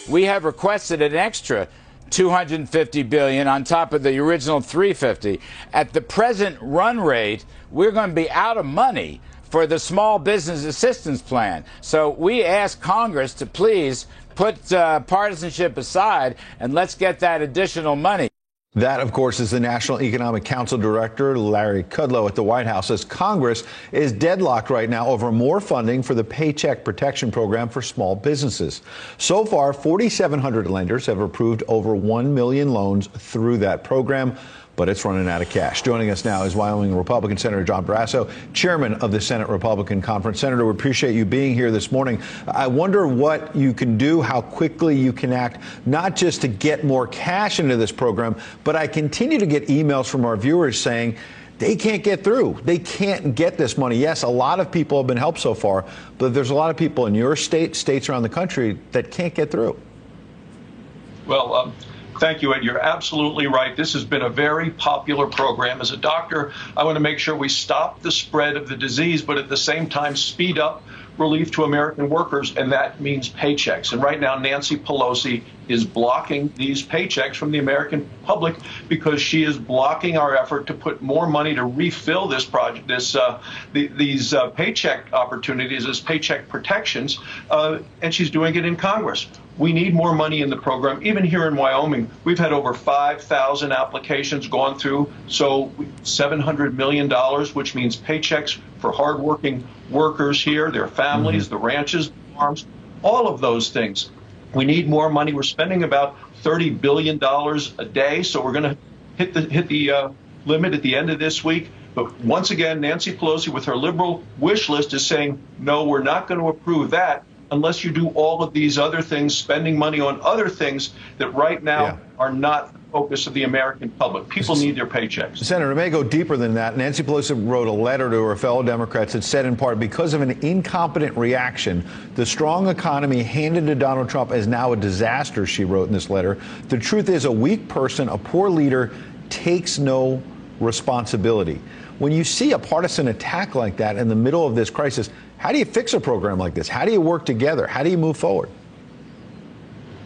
We have requested an extra $250 billion on top of the original $350. At the present run rate, we're going to be out of money for the small business assistance plan. So we ask Congress to please put partisanship aside and let's get that additional money. That, of course, is the National Economic Council Director, Larry Kudlow, at the White House, as Congress is deadlocked right now over more funding for the Paycheck Protection Program for small businesses. So far, 4,700 lenders have approved over 1 million loans through that program, but it's running out of cash. Joining us now is Wyoming Republican Senator John Barrasso, chairman of the Senate Republican Conference. Senator, we appreciate you being here this morning. I wonder what you can do, how quickly you can act, not just to get more cash into this program, but I continue to get emails from our viewers saying they can't get through. They can't get this money. Yes, a lot of people have been helped so far, but there's a lot of people in your state, states around the country that can't get through. Well, thank you, Ed. You're absolutely right. This has been a very popular program. As a doctor, I want to make sure we stop the spread of the disease, but at the same time speed up relief to American workers, and that means paychecks. And right now, Nancy Pelosi is blocking these paychecks from the American public because she is blocking our effort to put more money to refill this project, these paycheck opportunities as paycheck protections, and she's doing it in Congress. We need more money in the program. Even here in Wyoming, we've had over 5,000 applications gone through, so $700 million, which means paychecks for hardworking workers here, their families, the ranches, the farms, all of those things. We need more money. We're spending about $30 billion a day, so we're going to hit the limit at the end of this week. But once again, Nancy Pelosi, with her liberal wish list, is saying, no, we're not going to approve that unless you do all of these other things, spending money on other things that right now are not the focus of the American public. People need their paychecks. Senator, it may go deeper than that. Nancy Pelosi wrote a letter to her fellow Democrats that said, in part, because of an incompetent reaction, the strong economy handed to Donald Trump is now a disaster, she wrote in this letter. The truth is, a weak person, a poor leader, takes no responsibility. When you see a partisan attack like that in the middle of this crisis, how do you fix a program like this? How do you work together? How do you move forward?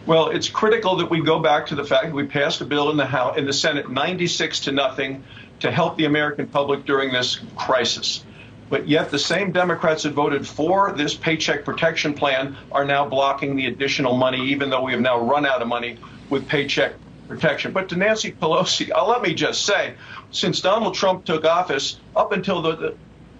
Well, it's critical that we go back to the fact that we passed a bill in the Senate 96-0 to help the American public during this crisis. But yet the same Democrats that voted for this paycheck protection plan are now blocking the additional money, even though we have now run out of money with paycheck protection. But to Nancy Pelosi, let me just say, since Donald Trump took office, up until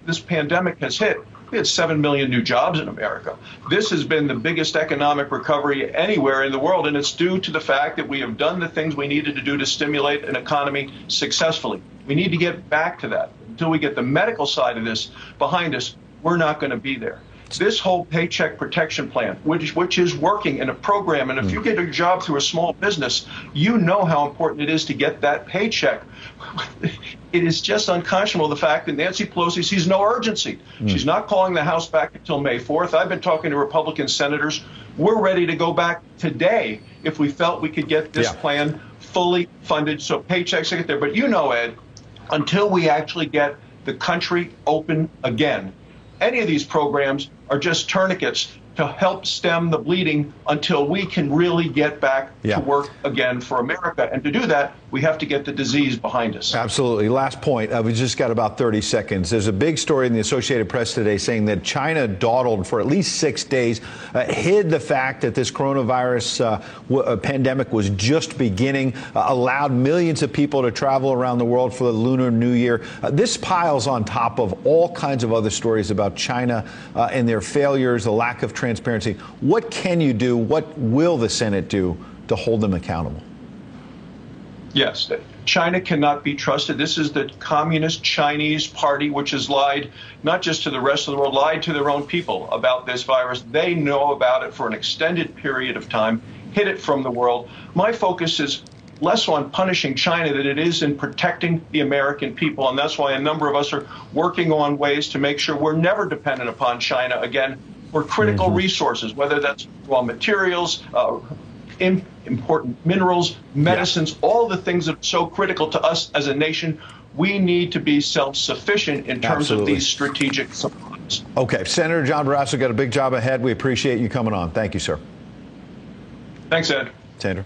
this pandemic has hit, we had 7 million new jobs in America. This has been the biggest economic recovery anywhere in the world, and it's due to the fact that we have done the things we needed to do to stimulate an economy successfully. We need to get back to that. Until we get the medical side of this behind us, we're not going to be there. This whole paycheck protection plan, which is working in a program, and if you get a job through a small business, you know how important it is to get that paycheck. It is just unconscionable, the fact that Nancy Pelosi sees no urgency. She's not calling the House back until May 4th. I've been talking to Republican senators. We're ready to go back today if we felt we could get this plan fully funded so paychecks get there. But you know, Ed, until we actually get the country open again, any of these programs are just tourniquets to help stem the bleeding until we can really get back to work again for America. And to do that, we have to get the disease behind us. Absolutely. Last point. We just got about 30 seconds. There's a big story in the Associated Press today saying that China dawdled for at least 6 days, hid the fact that this coronavirus pandemic was just beginning, allowed millions of people to travel around the world for the Lunar New Year. This piles on top of all kinds of other stories about China and their failures, the lack of transparency. What can you do? What will the Senate do to hold them accountable? Yes, China cannot be trusted. This is the Communist Chinese Party, which has lied not just to the rest of the world, lied to their own people about this virus. They know about it for an extended period of time, hid it from the world. My focus is less on punishing China than it is in protecting the American people. And that's why a number of us are working on ways to make sure we're never dependent upon China again for critical resources, whether that's raw materials, important minerals, medicines, all the things that are so critical to us as a nation. We need to be self-sufficient in terms of these strategic supplies. Okay, Senator John Barrasso got a big job ahead. We appreciate you coming on. Thank you, sir. Thanks, Ed. Sandra.